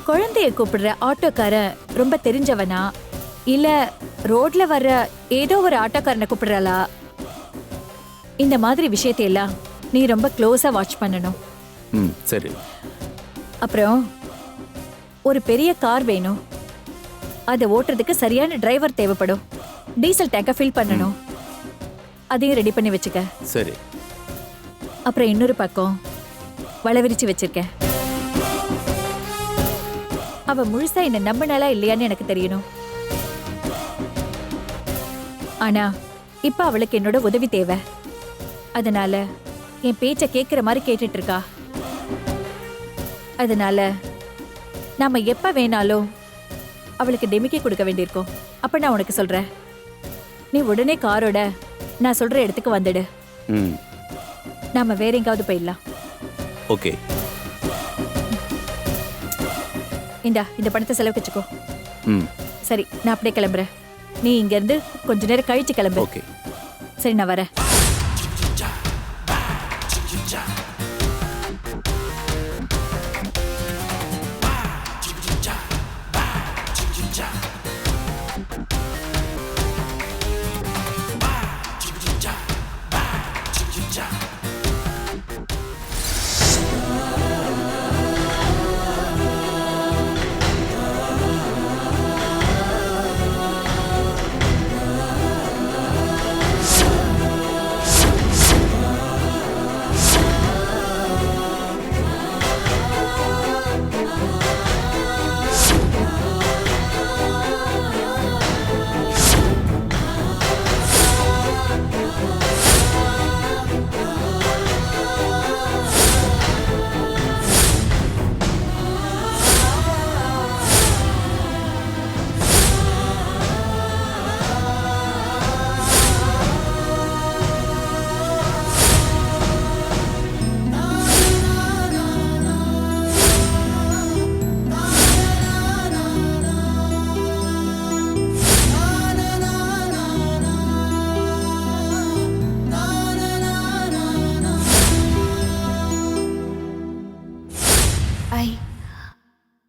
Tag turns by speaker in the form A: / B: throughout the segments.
A: குழந்தைய கூப்பிடுற ஆட்டோக்காரன் ரொம்ப தெரிஞ்சவனா இல்ல ரோட்ல வர்ற ஏதோ ஒரு ஆட்டோக்காரனை கூப்பிடுறாளா? இந்த மாதிரி விஷயத்தையெல்லாம் நீ ரொம்ப க்ளோஸா வாட்ச் பண்ணணும்.
B: சரி.
A: அப்புறம் ஒரு பெரிய கார் வேணும். அதை ஓட்டுறதுக்கு சரியான டிரைவர் தேவைப்படும். டீசல் டேங்க ஃபில் பண்ணணும். அதையும் ரெடி பண்ணி வச்சுக்க.
B: சரி.
A: அப்புறம் இன்னொரு பக்கம் வளவிரிச்சு வச்சிருக்க. அவ முழுசா என்ன நம்பினாலா இல்லையான்னு எனக்கு தெரியணும். ஆனா இப்ப அவளுக்கு என்னோட உதவி தேவை. அதனால என் பேச்ச கேக்குற மாதிரி கேட்டுட்டு இருக்கா. அதனால நாம எப்ப வேணாலும் அவளுக்கு டெமிக்கி கொடுக்க வேண்டியிருக்கோம். அப்ப நான் உனக்கு சொல்றேன், நீ உடனே காரோட நான் சொல்ற இடத்துக்கு வந்துடு. நாம வேற எங்காவது போயிடலாம்.
B: ஓகே.
A: இந்த பணத்தை செலவுக்கு வச்சுக்கோ. சரி, நான் அப்படியே கிளம்புறேன். நீ இங்க இருந்து கொஞ்ச நேரம் கழிச்சு கிளம்பு.
B: ஓகே.
A: சரி, நான் வரேன்.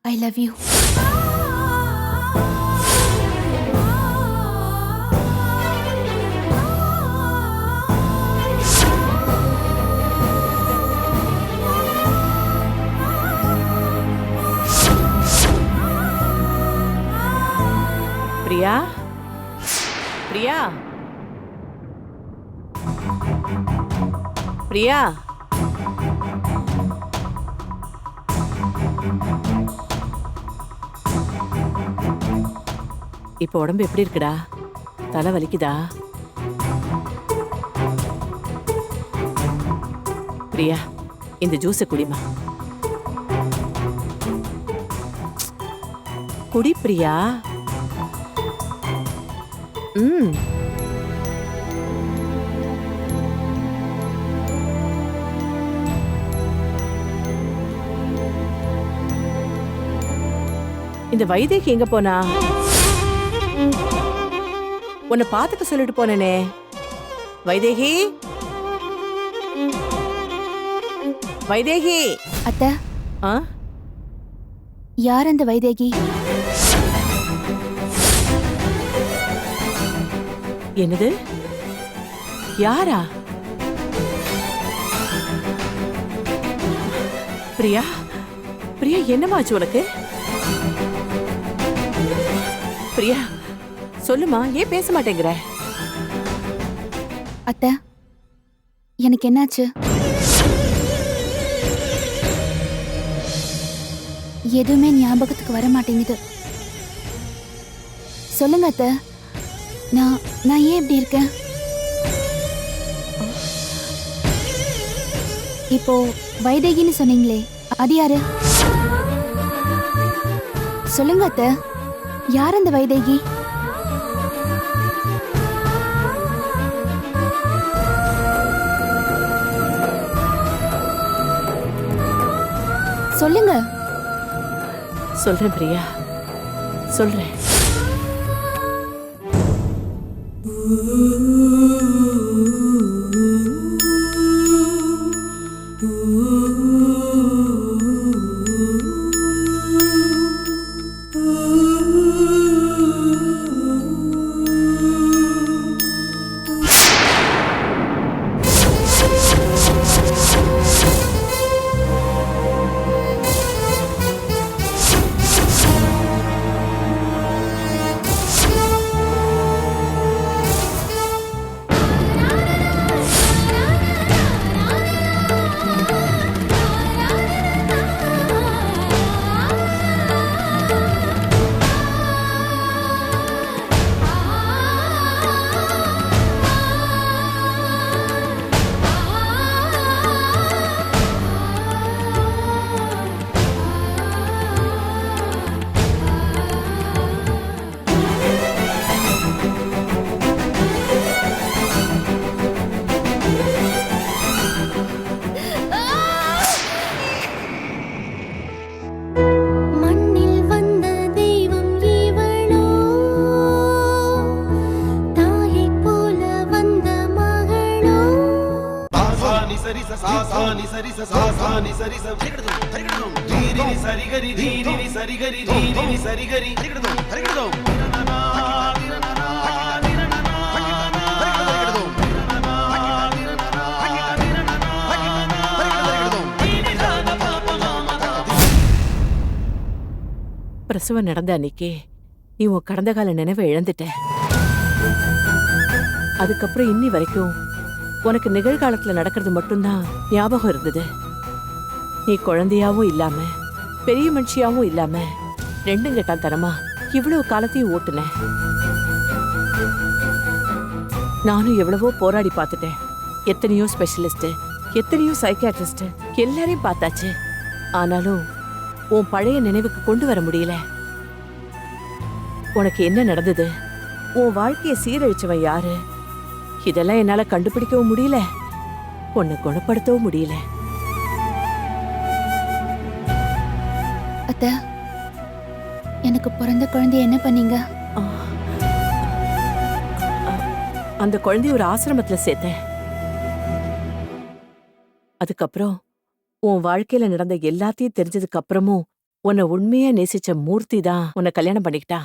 A: I love you.
C: Priya, Priya, Priya. இப்ப உடம்பு எப்படி இருக்குடா? தலை வலிக்குதா? பிரியா, இந்த ஜூஸை குடிமா. குடி பிரியா. இந்த வைதேகி எங்க போனா? உன்னை பாத்துக்க சொல்லிட்டு போனேனே. வைதேகி, வைதேகி.
D: அத்தை, யார் அந்த வைதேகி?
C: என்னது? யாரா? பிரியா, பிரியா, என்னமாச்சு உனக்கு? பிரியா, சொல்லுமா, ஏன் பேச மாட்டேங்கிற?
D: அத்தை, எனக்கு என்னாச்சு? எதுவுமே ஞாபகத்துக்கு வர மாட்டேங்குது. சொல்லுங்க அத்தை, நான் ஏன் இப்படி இருக்கேன்? இப்போ வைதேகின்னு சொன்னீங்களே, அது யாரு? சொல்லுங்க அத்தை, யார் அந்த வைதேகி? சொல்லுங்க.
C: சொல்றேன் பிரியா, சொல்றேன். பிரசவம் நடந்த அன்னைக்கு நீ உன் கடந்த கால நினைவை இழந்துட்ட. அதுக்கப்புறம் இன்னி வரைக்கும் உனக்கு நிகழ்காலத்துல நடக்கிறது மட்டும்தான் ஞாபகம் இருந்தது. நீ குழந்தையாவும் இல்லாம பெரிய மனுஷியாவும் இல்லாம ரெண்டும் கெட்டான் தரமா இவ்வளவு காலத்தையும் ஓட்டுன. நானும் எவ்வளவோ போராடி பார்த்துட்டேன். எத்தனையோ ஸ்பெஷலிஸ்ட், எத்தனையோ சைக்கியாட்ரிஸ்ட் எல்லாரையும் பார்த்தாச்சு. ஆனாலும் உன் பழைய நினைவுக்கு கொண்டு வர முடியல. உனக்கு என்ன நடந்தது? உன் வாழ்க்கையை சீரழிச்சவன் யாரு? இதெல்லாம் என்னால கண்டுபிடிக்கவும் முடியல, உன்னை குணப்படுத்தவும் முடியல.
D: அத்தை, எனக்கு பிறந்த குழந்தை என்ன பண்ணீங்க?
C: அந்த குழந்தைய ஒரு ஆசிரமத்துல சேர்த்தேன். அதுக்கப்புறம் உன் வாழ்க்கையில நடந்த எல்லாத்தையும் தெரிஞ்சதுக்கு அப்புறமும் உன்னை உண்மையா நேசிச்ச மூர்த்தி தான் உன்னை கல்யாணம் பண்ணிக்கிட்டா.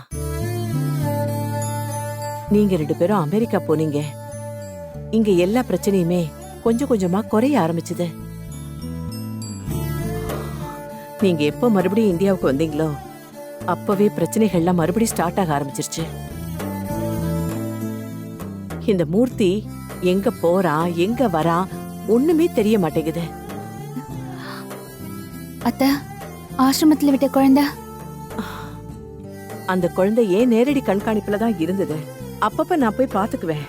C: நீங்க 2 பேரும் அமெரிக்கா போனீங்க. இங்க எல்லா பிரச்சனையுமே கொஞ்சம் கொஞ்சமா குறைய ஆரம்பிச்சுது. நீங்க எப்ப மறுபடியும் இந்தியாவுக்கு வந்தீங்களோ அப்பவே பிரச்சனைகள்லாம் மறுபடியும் ஸ்டார்ட் ஆக ஆரம்பிச்சிருச்சு. இந்த மூர்த்தி எங்க போறான், எங்க வரான் ஒண்ணுமே தெரிய மாட்டேங்குது.
D: அத்தை, ஆசிரமத்துல விட்ட குழந்தை?
C: அந்த குழந்தை ஏன் நேரடி கண்காணிப்புல தான் இருந்தது. அப்பப்ப நான் போய் பாத்துக்குவேன்.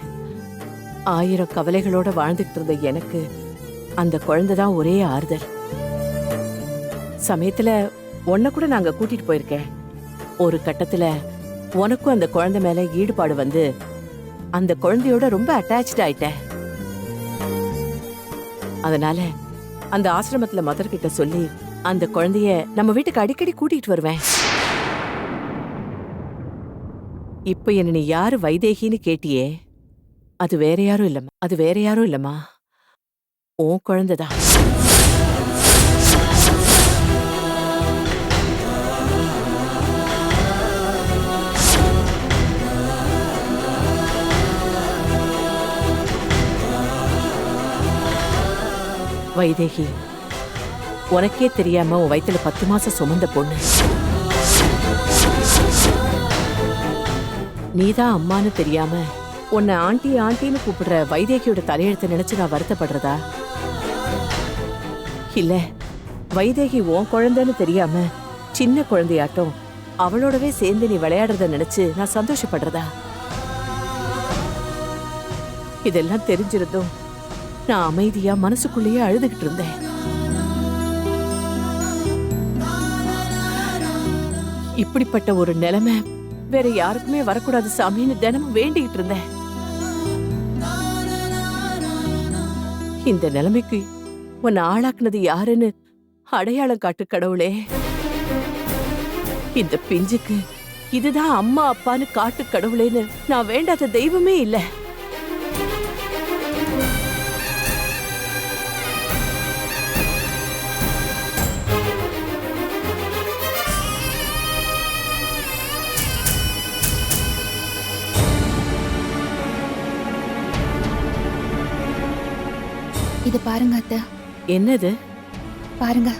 C: 1000 கவலைகளோட வாழ்ந்துட்டு இருந்த எனக்கு அந்த குழந்தை தான் ஒரே ஆறுதல். சமயத்துல உன்னை கூட நாங்க கூட்டிட்டு போயிருக்கேன். ஒரு கட்டத்துல உனக்கும் அந்த குழந்தை மேல ஈடுபாடு வந்து அந்த குழந்தையோட ரொம்ப அட்டாச்ட் ஆயிட்ட. அதனால அந்த ஆசிரமத்துல மதர் கிட்ட சொல்லி அந்த குழந்தைய நம்ம வீட்டுக்கு அடிக்கடி கூட்டிட்டு வருவேன். இப்ப என்ன நீ யாரு வைதேகின்னு கேட்டியே, அது வேற யாரும் இல்லம்மா, அது வேற யாரும் இல்லம்மா, உன் குழந்தைதான். வைதேகி, உனக்கே தெரியாம உன் வயித்துல 10 மாசம் சுமந்த பொண்ணு. நீதான் அம்மான்னு தெரியாம உன்னை ஆண்டி ஆண்டின்னு கூப்பிடுற வைதேகியோட தலையெழுத்தை நினைச்சு நான் வருத்தப்படுறதா? இல்ல வைதேகி உன் குழந்தைன்னு தெரியாம சின்ன குழந்தையாட்டம் அவளோடவே சேர்ந்து நீ விளையாடுறத நினைச்சு நான் சந்தோஷப்படுறதா? இதெல்லாம் தெரிஞ்சிருந்தும் நான் அமைதியா மனசுக்குள்ளேயே அழுதுகிட்டு இருந்தேன். இப்படிப்பட்ட ஒரு நிலைமை வேற யாருக்குமே வரக்கூடாது சாமின்னு தினமும் வேண்டிக்கிட்டு இருந்தேன். இந்த நிலைமைக்கு உன்னை ஆளாக்குனது யாருன்னு அடையாளம் காட்டு கடவுளே. இந்த பிஞ்சுக்கு இதுதான் அம்மா அப்பான்னு காட்டு கடவுளேன்னு நான் வேண்டாத தெய்வமே இல்லை.
D: இது பாருங்க அத்தை.
C: என்னது?
D: பாருங்க.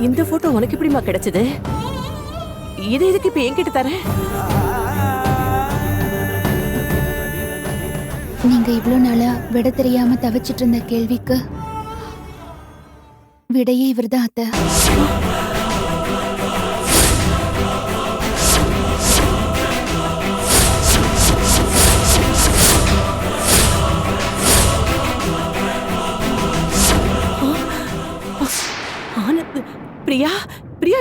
C: இந்த போட்டோ உனக்கு எப்படிமா கிடைச்சது? இது எதுக்கு இப்ப என்கிட்ட தர?
D: நீங்க இவ்ளோ நாளா விட தெரியாம தவிச்சிட்டு இருந்த கேள்விக்கு விடையே இவர்தான் அத்தை.
C: ஆனந்த், பிரியா, பிரியா,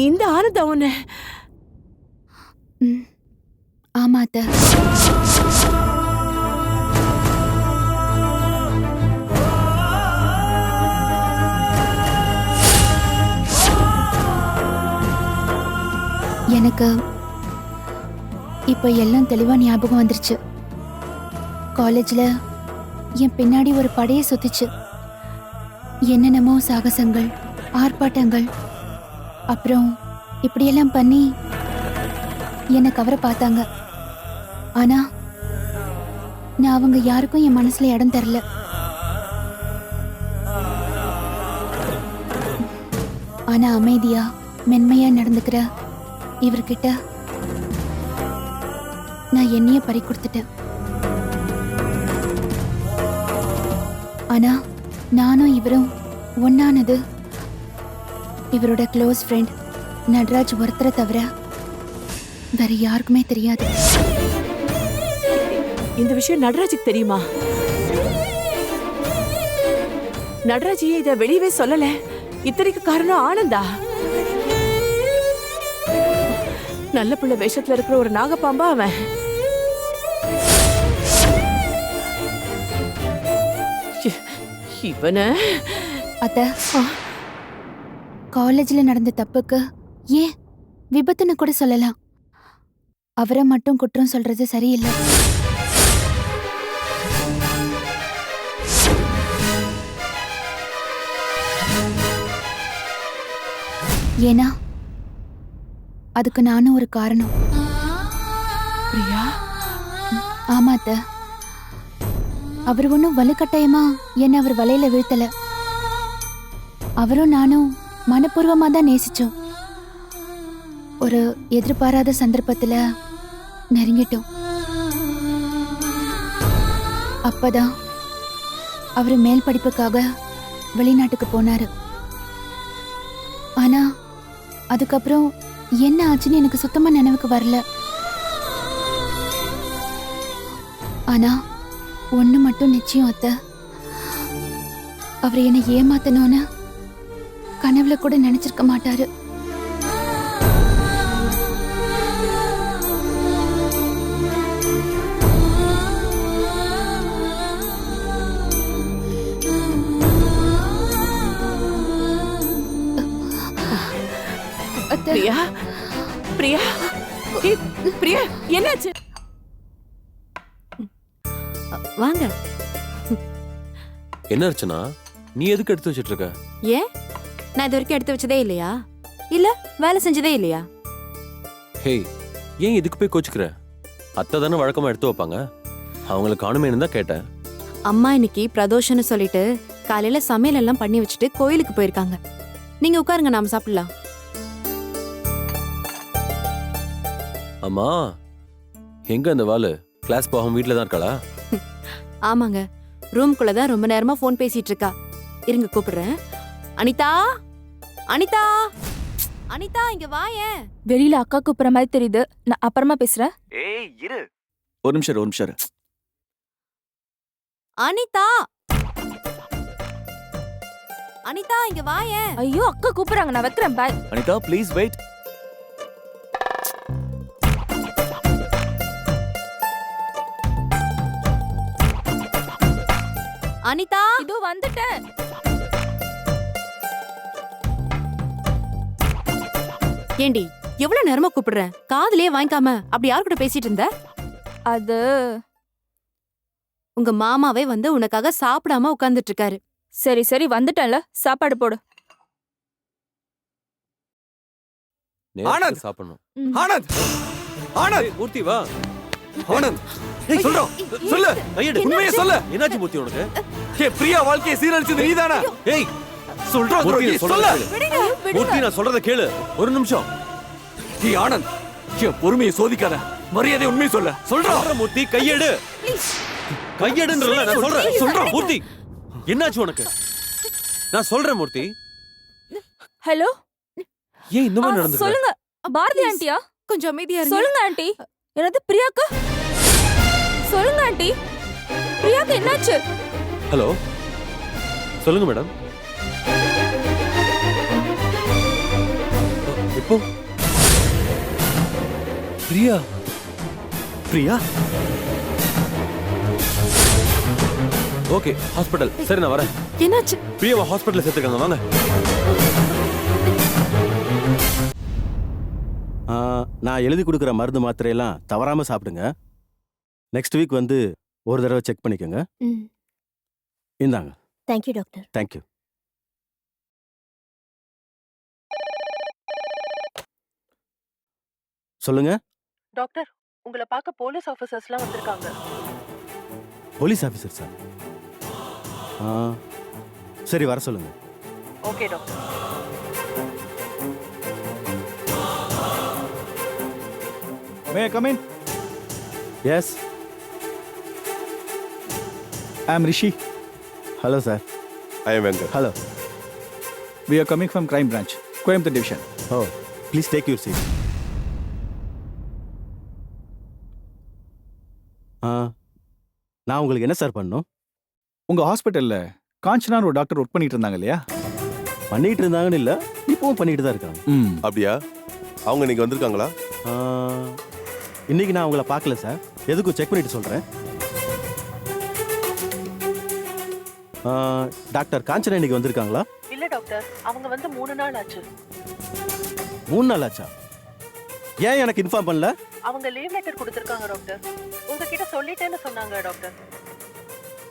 C: இந்த ஆனந்த் அவன?
D: ஆமா அத்தை. எனக்கு இப்போ எல்லாம் தெளிவா ஞாபகம் வந்துருச்சு. காலேஜ்ல என் பின்னாடி ஒரு படையை சுத்திச்சு. என்னென்னமோ சாகசங்கள், ஆர்ப்பாட்டங்கள், அப்புறம் இப்படியெல்லாம் பண்ணி என்னை கவர பார்த்தாங்க. ஆனா நான் அவங்க யாருக்கும் என் மனசுல இடம் தரல. ஆனா அமைதியா மென்மையா நடந்துக்கிற இவர்கிட்ட நான் என்னைய பறி கொடுத்துட்டேன். ஆனா நானும் இவரும் ஒன்னானது இவரோட க்ளோஸ் ஃப்ரெண்ட் நட்ராஜ் ஒருத்தரை தவிர வேற யாருக்குமே தெரியாது.
C: இந்த விஷயம் நடராஜுக்கு தெரியுமா? நடராஜ் ஏன் இதை வெளியவே சொல்லல? இத்தனைக்கு காரணம் ஆனந்தா. நல்ல பிள்ளை வேஷத்துல இருக்கிற ஒரு நாகப்பாம்பா அவன். இவன
D: அத்த, காலேஜ்ல நடந்த தப்புக்கு ஏன் விபத்துன்னு கூட சொல்லலாம். அவரை மட்டும் குற்றம் சொல்றது சரியில்லை. ஏன்னா அதுக்கு நானும் ஒரு காரணம்.
C: பிரியா,
D: ஆமா அத்த, அவர் ஒன்னும் வலுக்கட்டாயமா என்ன அவர் வலையில வீழ்த்தல. அவரும் நானும் மனப்பூர்வமா தான் நேசிச்சோம். ஒரு எதிர்பாராத சந்தர்ப்பத்துல நெருங்கிட்டோம். அப்பதான் அவரு மேல் படிப்புக்காக வெளிநாட்டுக்கு போனாரு. ஆனா அதுக்கப்புறம் என்ன ஆச்சுன்னு எனக்கு சுத்தமா நினைவுக்கு வரல. ஆனா ஒண்ணு மட்டும் நிச்சயம் அத்த, அவர் என்னை ஏமாத்தணும்னு கனவுல கூட நினைச்சிருக்க மாட்டாரு.
C: பிரியா, பிரியா, ஏய், பிரியா, என்னாச்சு?
E: வாங்க.
B: என்ன அர்ச்சனா, நீ எதுக்கு எடுத்து வச்சிட்டு இருக்க?
E: ஏன், நான் இது வரைக்கும் எடுத்து வச்சதே இல்லையா? இல்ல வேலை செஞ்சதே இல்லையா?
B: ஹேய், ஏன் இதுக்கு போய் கோச்சுக்கிற? அத்தை தானே வழக்கமா எடுத்து வைப்பாங்க. அவங்களுக்கு காணுமேனு தான் கேட்டேன்.
E: அம்மா இன்னைக்கு பிரதோஷம்னு சொல்லிட்டு காலையில சமையல் எல்லாம் பண்ணி வச்சுட்டு கோயிலுக்கு போயிருக்காங்க. நீங்க உட்காருங்க, நாம சாப்பிடலாம்.
B: அம்மா, எங்க அந்த வாளு? கிளாஸ் போகாம வீட்ல தான் இருக்காளா?
E: ஆமாங்க, ரூம்குள்ளதான் ரொம்ப நேரமா போன் பேசிட்டு இருக்கா. இருங்க கூப்பிடுறேன். அனிதா, அனிதா, அனிதா, இங்க வாயேன்.
F: வெளியில அக்கா கூப்பிடுற மாதிரி தெரியுது, நான் அப்புறமா பேசுறேன்.
G: ஏய் இரு, ஒரு நிமிஷம் ஒரு நிமிஷம்.
E: அனிதா, அனிதா, இங்க வாயேன்.
F: ஐயோ அக்கா கூப்பிடுறாங்க, நான் வைக்கிறேன். Bye.
G: Anitha please wait.
E: Anitha,
F: இதோ வந்துட்டேன்.
E: ஏண்டி எவ்வளவு நேரமா கூப்பிடுறேன், காதுலயே வாங்கிக்காம அப்படி யாரு கூட பேசிட்டு இருந்த?
F: அது
E: உங்க மாமாவே வந்து உனக்காக சாப்பிடாம உட்கார்ந்துட்டு இருக்காரு.
F: சரி சரி வந்துட்டேன்ல, சாப்பாடு போடு.
B: நேரத்துக்கு
G: ஆனந்த்!
B: சாப்பிடணும்.
G: ஆனந்த், ஆனந்த்,
B: ஏய், மூர்த்தி வா.
G: ஆனந்த், ஏய் சொல்றோம், சொல்லு,
B: கையெடு.
G: உண்மையை சொல்லு.
B: என்னாச்சு மூர்த்தி உனக்கு?
G: ஏ பிரியா வாழ்க்கையை சீரழிச்சது நீதானே?
B: ஏய்,
G: சொல்றோம்
B: மூர்த்தி,
G: துரோகி,
B: நான் சொல்றத
G: சொல்லு.
B: கேளு. மூர்த்தி, நான் சொல்றத கேளு. ஒரு நிமிஷம்.
G: ஏய் ஆனந்த், என் பொறுமையை சோதிக்காத, மரியாதை உண்மையை சொல்ல. சொல்றோம்.
B: சொல்ற மூர்த்தி, கையெடு. கையெடுன்றல நான் சொல்றேன்.
G: சொல்றோம்.
B: மூர்த்தி, என்னாச்சு உனக்கு? நான் சொல்றேன் மூர்த்தி.
F: ஹலோ,
B: ஏன் இந்த மாதிரி நடந்துக்கிற?
F: சொல்லுங்க. பாரதி ஆண்டியா?
E: கொஞ்சம் அமைதியா இருங்க.
F: சொல்லுங்க ஆண்டி. என்னது பிரியாக்கா? சொல்லுங்க ஆண்டி, பிரியாக்கு என்னாச்சு?
B: ஹலோ, சொல்லுங்க மேடம். இப்போ பிரியா,
G: பிரியா,
B: ஓகே, ஹாஸ்பிடல். சரி, நான் வரேன்.
E: என்னாச்சு?
B: பிரியாவை ஹாஸ்பிடல்ல சேர்த்துருக்காங்க, வாங்க.
H: நான் எழுதி கொடுக்குற மருந்து மாத்திரையெல்லாம் தவறாம சாப்பிடுங்க. நெக்ஸ்ட் வீக் வந்து ஒரு தடவை செக் பண்ணிக்கோங்க.
D: ம்.
H: இந்தாங்க.
D: Thank you doctor.
H: தேங்க்யூ. சொல்லுங்க.
C: டாக்டர், உங்களை பார்க்க போலீஸ் ஆஃபீஸர்ஸ்லாம் வந்திருக்காங்க.
H: Police officer sir. சரி, வர சொல்லுங்க.
C: Okay doctor.
I: May I come in?
H: Yes.
I: I am Rishi.
H: Hello sir.
B: I am Venkat.
H: Hello.
I: We are coming from Crime Branch, Coimbatore Division.
H: Oh, please take your seat. நான் உங்களுக்கு என்ன sir பண்ணணும்?
I: உங்க ஹாஸ்பிட்டல்ல காஞ்சனான்னு ஒரு டாக்டர் ஒர்க் பண்ணிட்டு இருந்தாங்க இல்லையா?
H: பண்ணிட்டு இருந்தாங்கன்னு இல்லை, இப்பவும் பண்ணிட்டு தான் இருக்காங்க.
B: அப்படியா? அவங்க இன்னைக்கு வந்திருக்காங்களா?
H: இன்னைக்கு நான் உங்களை பார்க்கல சார். எதுக்கும் செக் பண்ணிட்டு சொல்கிறேன். டாக்டர் காஞ்சனா இன்னைக்கு வந்திருக்காங்களா?
C: இல்ல டாக்டர், அவங்க வந்து 3 நாள் ஆச்சு.
H: 3 நாள் ஆச்சா? ஏன் எனக்கு இன்ஃபார்ம் பண்ணல?
C: அவங்க லீவ் லெட்டர் கொடுத்திருக்காங்க டாக்டர். உங்ககிட்ட சொல்லிட்டேன்னு சொன்னாங்க டாக்டர்.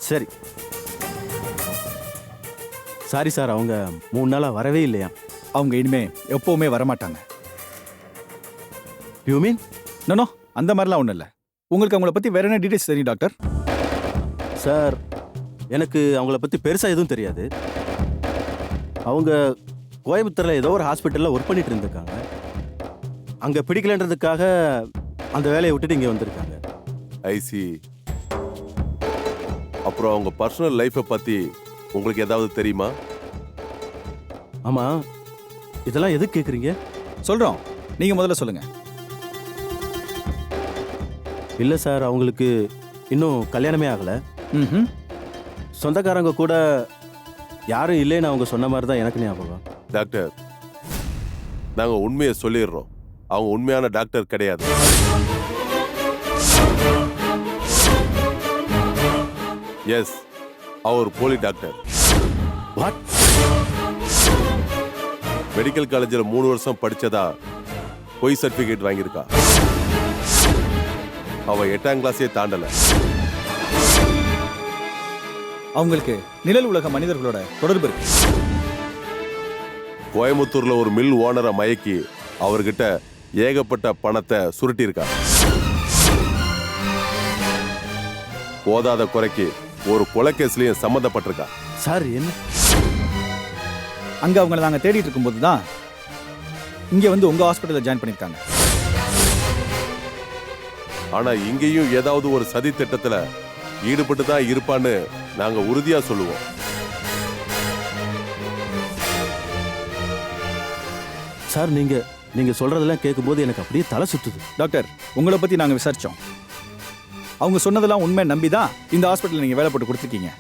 H: சரி. சாரி சார், அவங்க 3 நாளா வரவே இல்லையா?
I: அவங்க இனிமே எப்பவுமே வரமாட்டாங்க.
H: You mean?
I: நோ, அந்த மாதிரிலாம் ஒன்றும் இல்லை. உங்களுக்கு அவங்கள பத்தி வேற என்ன டீடைல்ஸ் தெரியும் டாக்டர்?
H: சார், எனக்கு அவங்கள பற்றி பெருசாக எதுவும் தெரியாது. அவங்க கோயம்புத்தூரில் ஏதோ ஒரு ஹாஸ்பிட்டலில் ஒர்க் பண்ணிட்டு இருந்திருக்காங்க. அங்கே பிடிக்கலன்றதுக்காக அந்த வேலையை விட்டுட்டு இங்கே வந்திருக்காங்க.
J: ஐசி. அப்புறம் அவங்க பர்சனல் லைஃப்பை பற்றி உங்களுக்கு ஏதாவது தெரியுமா?
H: ஆமாம், இதெல்லாம் எதுக்கு கேட்குறீங்க?
I: சொல்றோம், நீங்க முதல்ல சொல்லுங்க.
H: இல்லை சார், அவங்களுக்கு இன்னும் கல்யாணமே ஆகலை.
I: ம்.
H: சொந்தக்காரங்க கூட யாரும் இல்லைன்னு அவங்க சொன்ன மாதிரி தான் எனக்கு ஞாபகம்.
J: டாக்டர், நாங்கள் உண்மையை சொல்லிடுறோம். அவங்க உண்மையான டாக்டர் கிடையாது. எஸ், அவர் போலி டாக்டர்.
H: வாட்?
J: மெடிக்கல் காலேஜில் 3 வருஷம் படிச்சதா பொய் சர்டிஃபிகேட் வாங்கியிருக்கா. அவ 8ஆம் கிளாஸே தாண்டல.
I: அவங்களுக்கு நிழல் உலக மனிதர்களோட தொடர்பு இருக்கு.
J: கோயம்புத்தூர்ல ஒரு மில் ஓனரை மயக்கி அவர்கிட்ட ஏகப்பட்ட பணத்தை சுருட்டியிருக்கா. போதாத குறைக்கு ஒரு கொலைகேஸ்லயும் சம்மந்தப்பட்டிருக்கா.
H: சார், என்ன?
I: அங்க அவங்கள நாங்க தேடிட்டு இருக்கும்போது தான் இங்க வந்து உங்க ஹாஸ்பிட்டல்ல ஜாயின் பண்ணிருக்காங்க.
J: ஆனா இங்கேயும் ஏதாவது ஒரு சதி திட்டத்துல ஈடுபட்டு தான் இருப்பான்னு நாங்க உறுதியா சொல்லுவோம்.
H: சார், நீங்க சொல்றதெல்லாம் கேட்கும்போது எனக்கு அப்படியே தலை சுத்துது.
I: டாக்டர், உங்களை பத்தி நாங்க விசாரிச்சோம். அவங்க சொன்னதெல்லாம் உண்மை நம்பி தான் இந்த ஹாஸ்பிட்டல் நீங்க வேலை போட்டு கொடுத்துருக்கீங்க.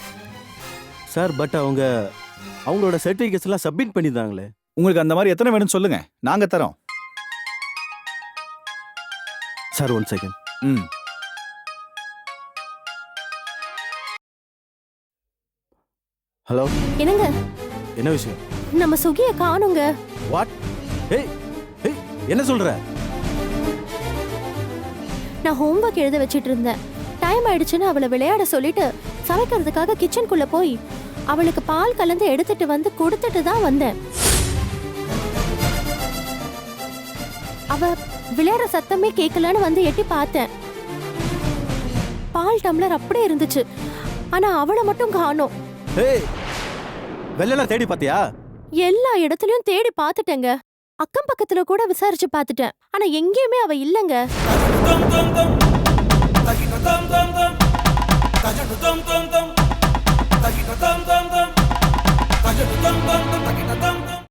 H: சார், பட் அவங்களோட சர்டிஃபிகேட்ஸ் எல்லாம் சப்மிட் பண்ணியிருந்தாங்களே.
I: உங்களுக்கு அந்த மாதிரி எத்தனை வேணும்னு சொல்லுங்க, நாங்க தரோம்.
H: Sir, 1 second.
I: ம்.
H: ஹலோ.
D: என்னங்க,
H: என்ன விஷயம்?
D: நம்ம சுகிய காணுங்க.
H: வாட்? ஏய் ஏய், என்ன சொல்ற?
D: நான் ஹோம்வொர்க் எழுத வச்சிட்டு இருந்தேன். டைம் ஆயிடுச்சுன்னு அவளை விளையாட சொல்லிட்டு சமைக்கிறதுக்காக கிச்சனுக்குள்ள போய் அவளுக்கு பால் கலந்து எடுத்துட்டு வந்து கொடுத்துட்டு தான் வந்தேன். அவ விளையாடுற சத்தமே கேட்கலன்னு வந்து எட்டி பார்த்தேன். பால் டம்ளர் அப்படியே இருந்துச்சு, ஆனா அவளை மட்டும் காணோம்.
H: ஏய், வெள்ளலாம் தேடி பாத்தியா?
D: எல்லா இடத்துலயும் தேடி பார்த்துட்டேங்க. அக்கம் பக்கத்துல கூட விசாரிச்சு பார்த்துட்டேன், ஆனா எங்கேயுமே அவ இல்லங்க.